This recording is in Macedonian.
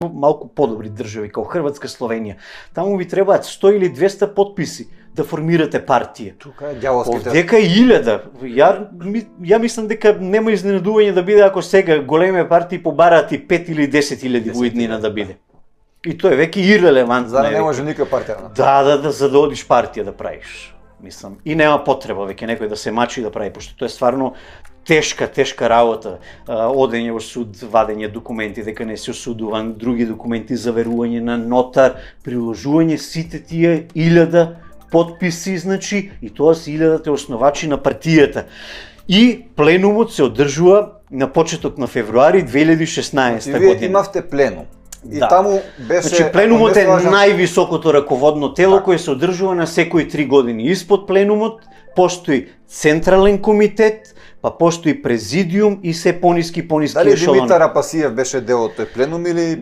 малку подобри држави, као Хрватска, Словенија. Таму ви требаат 100 или 200 потписи да формирате партија. Тука е ѓаволските. Овдека е 1000. Ја мислам дека нема изненадување да биде ако сега големи партии побараат и 5 или 10.000 во иднина да биде. И тоа е веќе ирелевантно. За да не може никоја партија. Да, за да одиш партија да правиш. Мислам, и нема потреба веќе некој да се мачи да прави, пошто тоа е стварно тешка работа. Одење во суд, вадење документи дека не се осудуван, други документи, заверување на нотар, приложување сите тие 1000 потписи, значи, и тоа се 1000 основачи на партијата. И пленумот се одржува на почеток на февруари 2016 година. Вие имавте пленум. И таму беше... Значи, пленумот е највисокото раководно тело кој се одржува на секои 3 години. Испод пленумот постои централен комитет, па постои президиум и се пониски Дали ешелони. Димитар Апасиев беше дел од тој пленум или